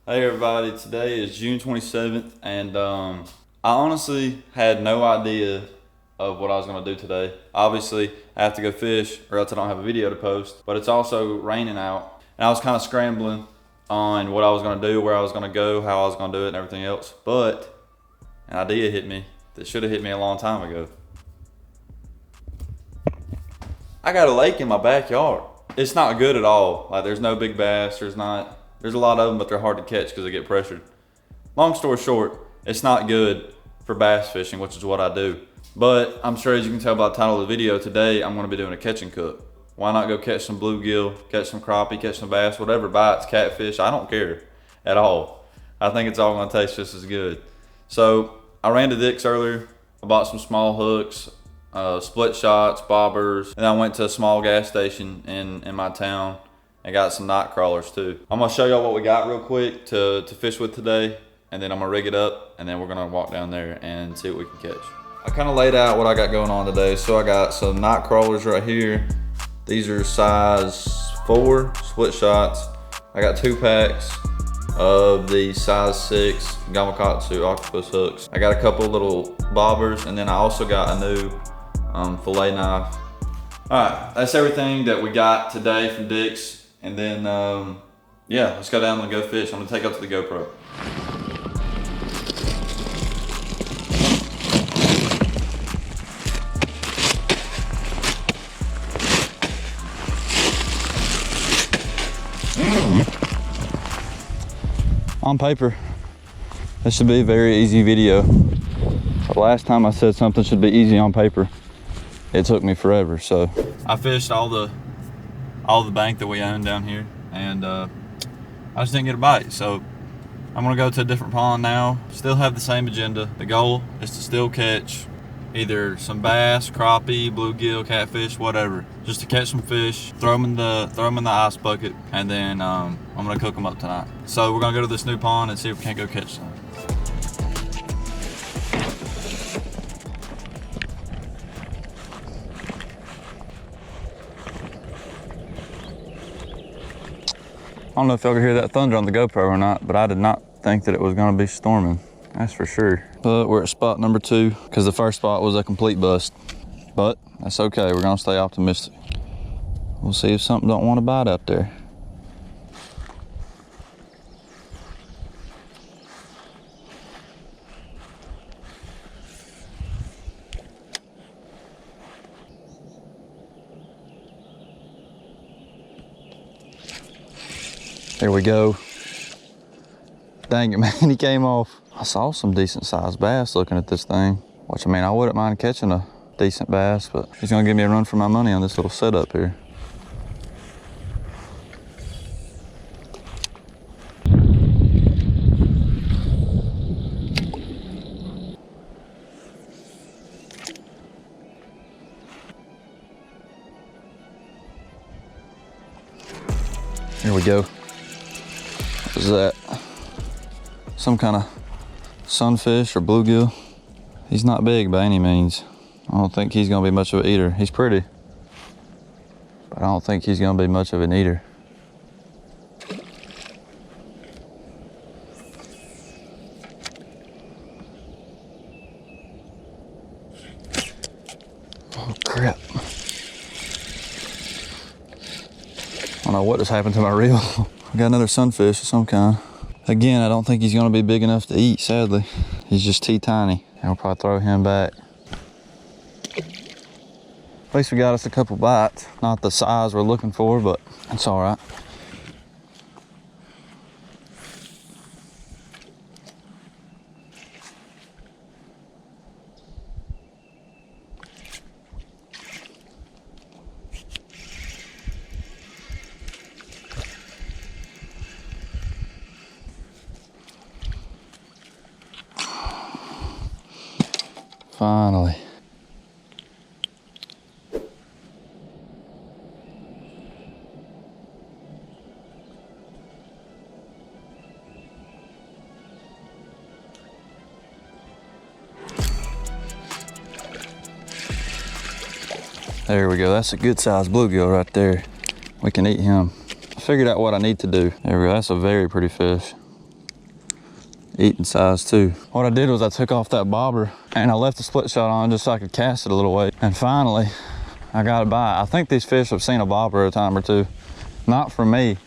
Hey everybody, today is June 27th, and I honestly had no idea of what I was going to do today. Obviously, I have to go fish or else I don't have a video to post, but it's also raining out, and I was kind of scrambling on what I was going to do, where I was going to go, how I was going to do it, and everything else. But an idea hit me that should have hit me a long time ago. I got a lake in my backyard. It's not good at all. Like, there's no big bass, there's a lot of them, but they're hard to catch because they get pressured. Long story short, it's not good for bass fishing, which is what I do. But I'm sure, as you can tell by the title of the video, today I'm going to be doing a catch and cook. Why not go catch some bluegill, catch some crappie, catch some bass, whatever bites, catfish, I don't care at all. I think it's all going to taste just as good. So I ran to Dick's earlier. I bought some small hooks, split shots, bobbers, and I went to a small gas station in my town and got some night crawlers too. I'm gonna show y'all what we got real quick to fish with today, and then I'm gonna rig it up, and then we're gonna walk down there and see what we can catch. I kind of laid out what I got going on today. So I got some night crawlers right here. These are size 4 split shots. I got 2 packs of the size 6 Gamakatsu octopus hooks. I got a couple little bobbers, and then I also got a new fillet knife. All right, that's everything that we got today from Dick's. And then, yeah, let's go down and go fish. I'm gonna take up to the GoPro. On paper, this should be a very easy video. The last time I said something should be easy on paper, it took me forever. So I fished all the bank that we own down here, and I just didn't get a bite. So I'm gonna go to a different pond now. Still have the same agenda. The goal is to still catch either some bass, crappie, bluegill, catfish, whatever. Just to catch some fish, throw them in the ice bucket, and then I'm gonna cook them up tonight. So we're gonna go to this new pond and see if we can't go catch some. I don't know if y'all could hear that thunder on the GoPro or not, but I did not think that it was gonna be storming, that's for sure. But we're at spot number 2, because the first spot was a complete bust. But that's okay, we're gonna stay optimistic. We'll see if something don't want to bite out there. There we go. Dang it, man, he came off. I saw some decent sized bass looking at this thing, which, I mean, I wouldn't mind catching a decent bass, but he's gonna give me a run for my money on this little setup here. Here we go. What is that? Some kind of sunfish or bluegill. He's not big by any means. I don't think he's gonna be much of an eater. He's pretty, but I don't think he's gonna be much of an eater. Oh crap. I don't know what just happened to my reel. I got another sunfish of some kind. Again, I don't think he's gonna be big enough to eat, sadly. He's just teeny-tiny. I'll probably throw him back. At least we got us a couple bites. Not the size we're looking for, but it's all right. Finally. There we go. That's a good sized bluegill right there. We can eat him. I figured out what I need to do. There we go. That's a very pretty fish. eating size too. What I did was I took off that bobber and I left the split shot on just so I could cast it a little way. And finally, I got it by. I think these fish have seen a bobber a time or two. Not from me.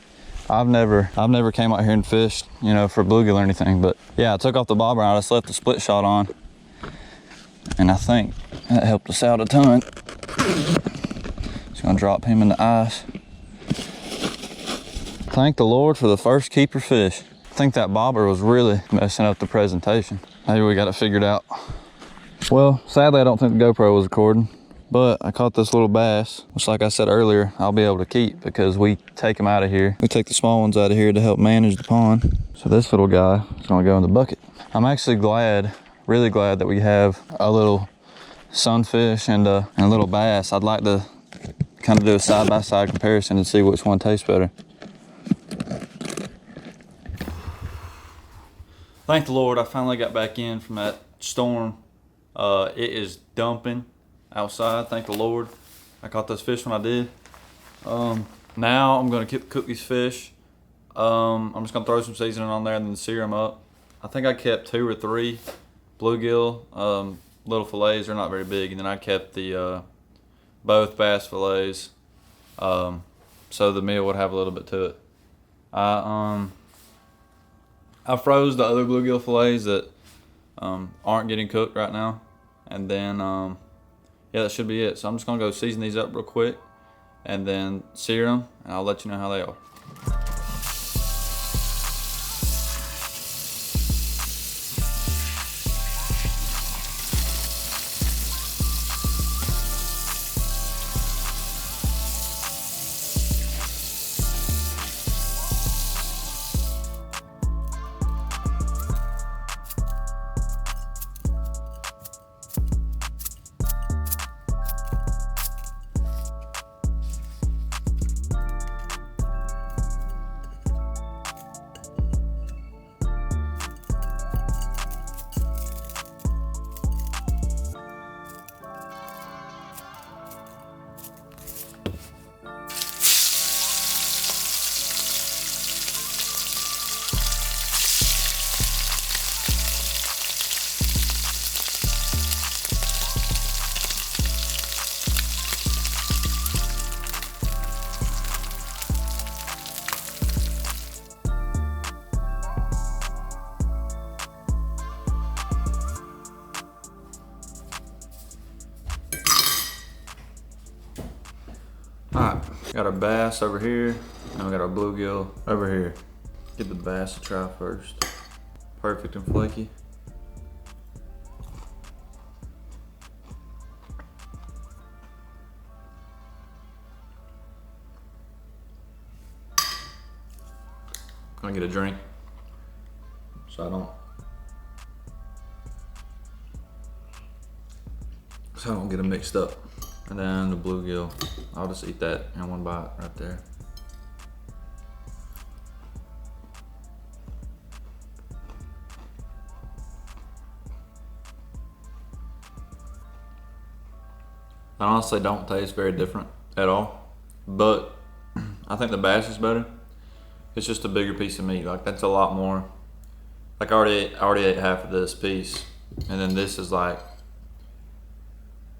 I've never came out here and fished, you know, for bluegill or anything. But yeah, I took off the bobber and I just left the split shot on. And I think that helped us out a ton. Just gonna drop him in the ice. Thank the Lord for the first keeper fish. I think that bobber was really messing up the presentation. Maybe we got it figured out. Well, sadly, I don't think the GoPro was recording, but I caught this little bass, which like I said earlier, I'll be able to keep because we take them out of here. We take the small ones out of here to help manage the pond. So this little guy is gonna go in the bucket. I'm actually glad, really glad that we have a little sunfish and a little bass. I'd like to kind of do a side-by-side comparison and see which one tastes better. Thank the Lord, I finally got back in from that storm. It is dumping outside, thank the Lord. I caught those fish when I did. Now I'm gonna cook these fish. I'm just gonna throw some seasoning on there and then sear them up. I think I kept 2 or 3 bluegill little fillets. They're not very big, and then I kept the both bass fillets, so the meal would have a little bit to it. I froze the other bluegill fillets that aren't getting cooked right now, and then yeah, that should be it. So I'm just gonna go season these up real quick and then sear them, and I'll let you know how they are. Alright, got our bass over here, and we got our bluegill over here. Get the bass to try first. Perfect and flaky. Gonna get a drink so I don't get them mixed up. And then the bluegill, I'll just eat that in one bite right there. I honestly don't taste very different at all, but I think the bass is better. It's just a bigger piece of meat. Like, that's a lot more. Like, I already ate half of this piece, and then this is like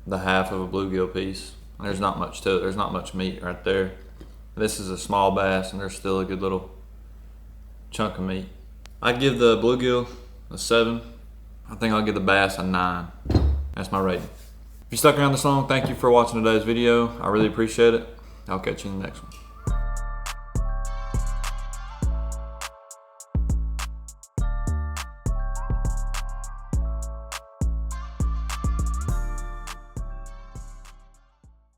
the half of a bluegill piece. There's not much to it. There's not much meat right there. This is a small bass, and there's still a good little chunk of meat. I'd give the bluegill a 7. I think I'll give the bass a 9. That's my rating. If you stuck around this long, thank you for watching today's video. I really appreciate it. I'll catch you in the next one.